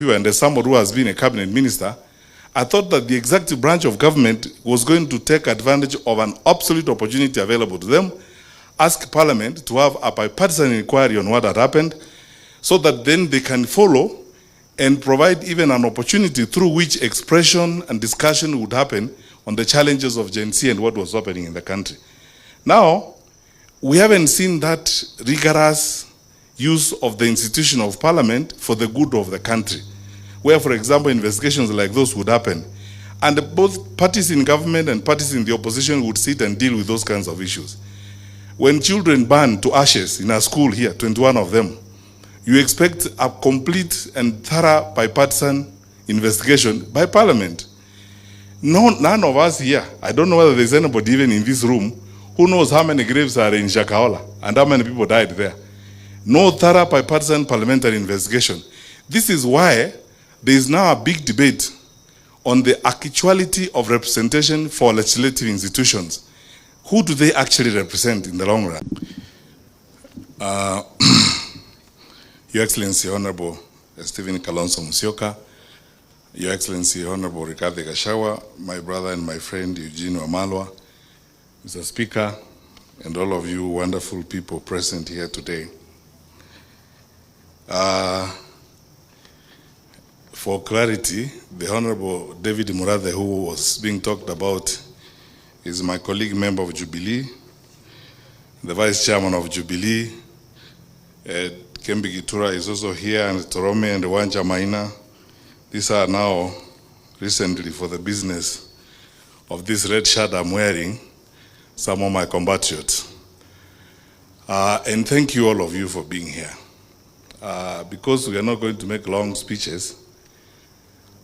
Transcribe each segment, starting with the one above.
and as somebody who has been a cabinet minister, I thought that the executive branch of government was going to take advantage of an absolute opportunity available to them, ask Parliament to have a bipartisan inquiry on what had happened, so that then they can follow and provide even an opportunity through which expression and discussion would happen on the challenges of Gen Z and what was happening in the country. Now, we haven't seen that rigorous use of the institution of Parliament for the good of the country, where, for example, investigations like those would happen. And both parties in government and parties in the opposition would sit and deal with those kinds of issues. When children burn to ashes in a school here, 21 of them, you expect a complete and thorough bipartisan investigation by Parliament. None of us here, I don't know whether there's anybody even in this room, who knows how many graves are in Shakahola and how many people died there. No thorough bipartisan parliamentary investigation. This is why there is now a big debate on the actuality of representation for legislative institutions. Who do they actually represent in the long run? Your Excellency, Honorable Stephen Kalonzo Musyoka, Your Excellency, Honorable Rigathi Gachagua, my brother and my friend Eugene Wamalwa, Mr. Speaker, and all of you wonderful people present here today. For clarity, the Honorable David Murathe, who was being talked about, is my colleague member of Jubilee, the Vice Chairman of Jubilee. Kembi Gitura is also here, and Torome and Wanja Maina. These are now recently, for the business of this red shirt I'm wearing, some of my compatriots. And thank you all of you for being here. Because we are not going to make long speeches,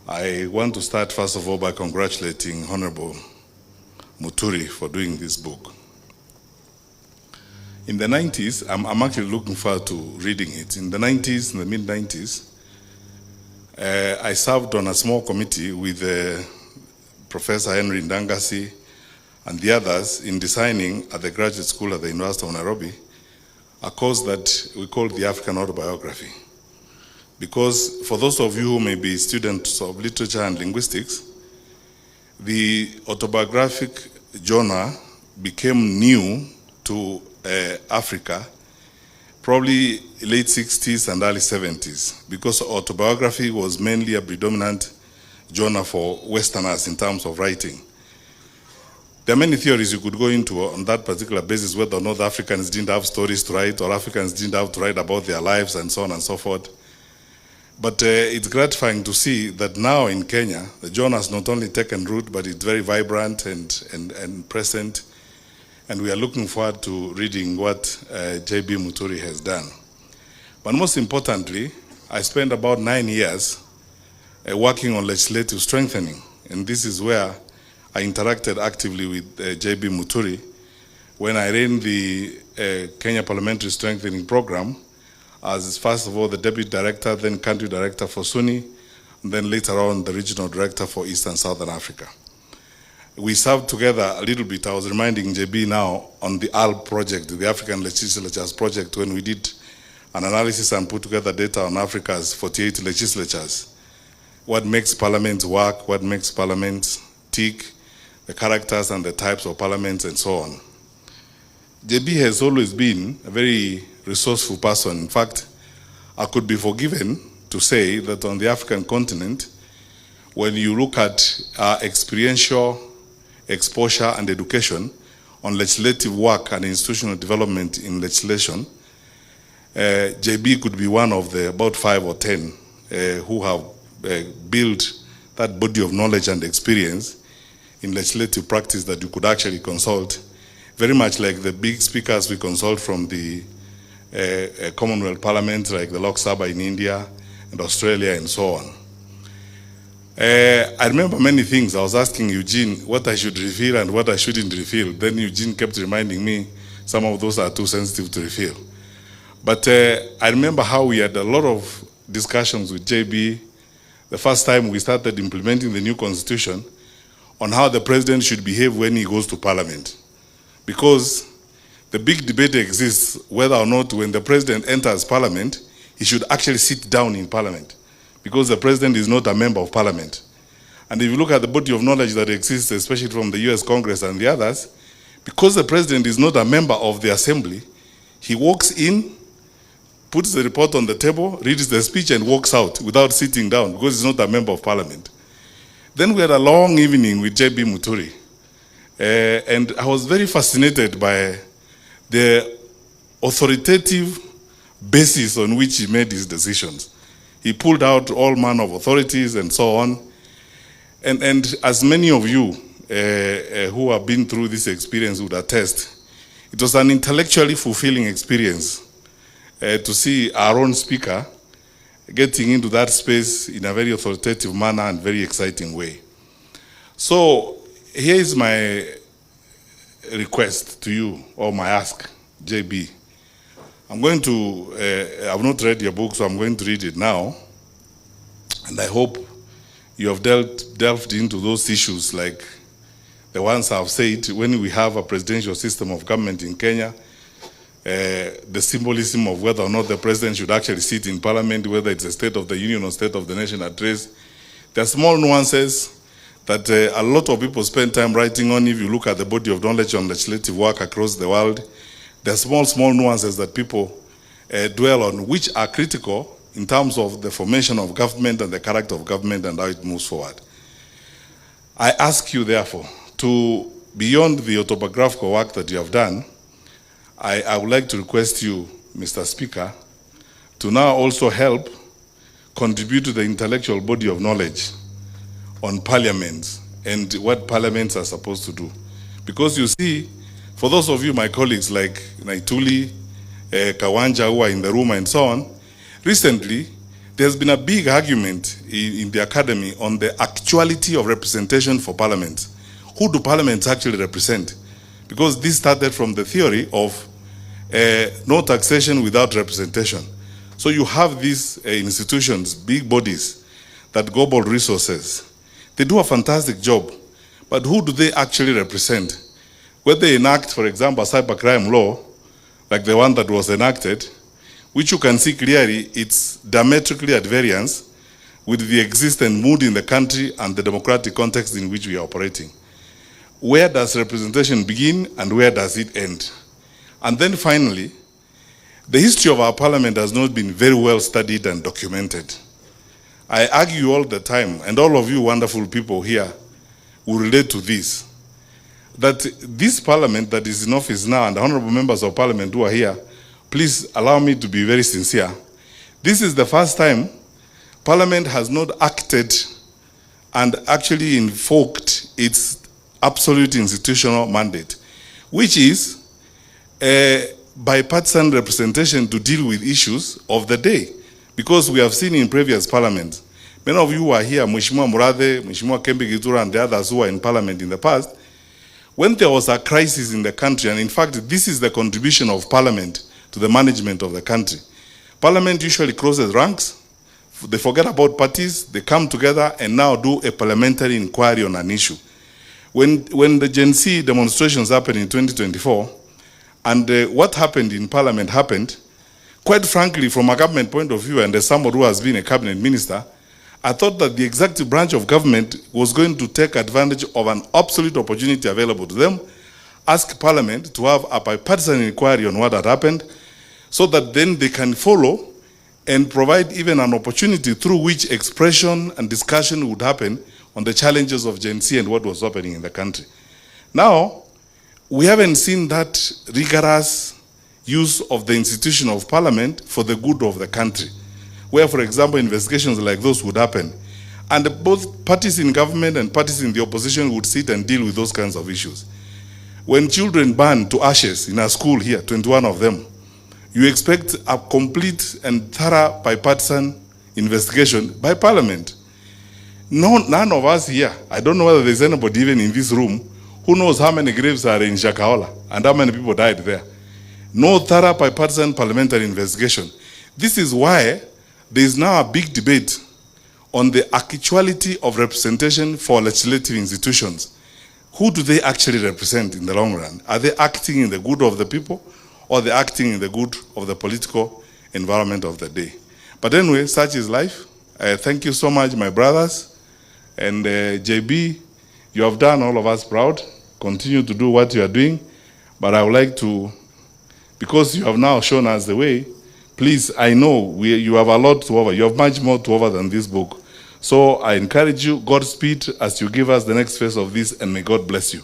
I want to start first of all by congratulating Honorable Muturi for doing this book. In the 90s, I'm actually looking forward to reading it. In the 90s, in the mid-90s, I served on a small committee with Professor Henry Ndangasi and the others in designing at the graduate school at the University of Nairobi a course that we called the African Autobiography. Because for those of you who may be students of literature and linguistics, the autobiographic genre became new to Africa, probably late 60s and early 70s, because autobiography was mainly a predominant genre for Westerners in terms of writing. There are many theories you could go into on that particular basis, whether or not Africans didn't have stories to write or Africans didn't have to write about their lives and so on and so forth. But it's gratifying to see that now in Kenya, the genre has not only taken root, but it's very vibrant and present. And we are looking forward to reading what J.B. Muturi has done. But most importantly, I spent about 9 years working on legislative strengthening. And this is where I interacted actively with J.B. Muturi when I ran the Kenya Parliamentary Strengthening Program as, first of all, the Deputy Director, then Country Director for Sunni, and then later on the Regional Director for East and Southern Africa. We served together a little bit. I was reminding JB now on the ALP project, the African Legislatures project, when we did an analysis and put together data on Africa's 48 legislatures. What makes parliaments work, what makes parliaments tick, the characters and the types of parliaments and so on. JB has always been a very resourceful person. In fact, I could be forgiven to say that on the African continent, when you look at experiential exposure and education on legislative work and institutional development in legislation, JB could be one of the about 5 or 10 who have built that body of knowledge and experience in legislative practice that you could actually consult, very much like the big speakers we consult from the Commonwealth Parliament, like the Lok Sabha in India and Australia and so on. I remember many things. I was asking Eugene what I should reveal and what I shouldn't reveal. Then Eugene kept reminding me some of those are too sensitive to reveal. But I remember how we had a lot of discussions with JB the first time we started implementing the new constitution on how the president should behave when he goes to parliament. Because the big debate exists whether or not when the president enters parliament, he should actually sit down in parliament. because the president is not a member of parliament. And if you look at the body of knowledge that exists, especially from the US Congress and the others, because the president is not a member of the assembly, he walks in, puts the report on the table, reads the speech and walks out without sitting down because he's not a member of parliament. Then we had a long evening with JB Muturi. And I was very fascinated by the authoritative basis on which he made his decisions. He pulled out all manner of authorities and so on. And as many of you who have been through this experience would attest, it was an intellectually fulfilling experience to see our own speaker getting into that space in a very authoritative manner and very exciting way. So here is my request to you, or my ask, JB. I'm going to, I've not read your book, so I'm going to read it now. And I hope you have delved into those issues like the ones I've said. When we have a presidential system of government in Kenya, the symbolism of whether or not the president should actually sit in parliament, whether it's a State of the Union or State of the Nation address. There are small nuances that a lot of people spend time writing on. If you look at the body of knowledge on legislative work across the world, there are small nuances that people dwell on, which are critical in terms of the formation of government and the character of government and how it moves forward. I ask you, therefore, to, beyond the autobiographical work that you have done, I would like to request you, Mr. Speaker, to now also help contribute to the intellectual body of knowledge on parliaments and what parliaments are supposed to do. Because you see, for those of you, my colleagues like Naituli, Kawanja, who are in the room and so on, recently, there's been a big argument in the academy on the actuality of representation for parliaments. Who do parliaments actually represent? Because this started from the theory of no taxation without representation. So you have these institutions, big bodies that gobble resources. They do a fantastic job, but who do they actually represent? When they enact, for example, a cybercrime law, like the one that was enacted, which you can see clearly, it's diametrically at variance with the existing mood in the country and the democratic context in which we are operating. Where does representation begin and where does it end? And then finally, the history of our parliament has not been very well studied and documented. I argue all the time, and all of you wonderful people here will relate to this, that this parliament that is in office now, and the honorable members of parliament who are here, please allow me to be very sincere. This is the first time parliament has not acted and actually invoked its absolute institutional mandate, which is bipartisan representation to deal with issues of the day. Because we have seen in previous parliaments, many of you who are here, Mheshimiwa Murathe, Mheshimiwa Kembe Gitura, and the others who were in parliament in the past, when there was a crisis in the country, and in fact, this is the contribution of parliament to the management of the country. Parliament usually closes ranks, they forget about parties, they come together and now do a parliamentary inquiry on an issue. When the Gen Z demonstrations happened in 2024, and what happened in parliament happened, quite frankly, from a government point of view, and as somebody who has been a cabinet minister, I thought that the executive branch of government was going to take advantage of an absolute opportunity available to them, ask parliament to have a bipartisan inquiry on what had happened, so that then they can follow and provide even an opportunity through which expression and discussion would happen on the challenges of Gen Z and what was happening in the country. Now, we haven't seen that rigorous use of the institution of parliament for the good of the country, where, for example, investigations like those would happen. And both parties in government and parties in the opposition would sit and deal with those kinds of issues. When children burn to ashes in a school here, 21 of them, you expect a complete and thorough bipartisan investigation by parliament. None of us here, I don't know whether there's anybody even in this room, who knows how many graves are in Shakahola and how many people died there. No thorough bipartisan parliamentary investigation. This is why there is now a big debate on the actuality of representation for legislative institutions. Who do they actually represent in the long run? Are they acting in the good of the people, or are they acting in the good of the political environment of the day? But anyway, such is life. Thank you so much, my brothers. And JB, you have done all of us proud. Continue to do what you are doing. But I would like to, because you have now shown us the way, please, I know you have a lot to offer. You have much more to offer than this book. So I encourage you, Godspeed, as you give us the next phase of this, and may God bless you.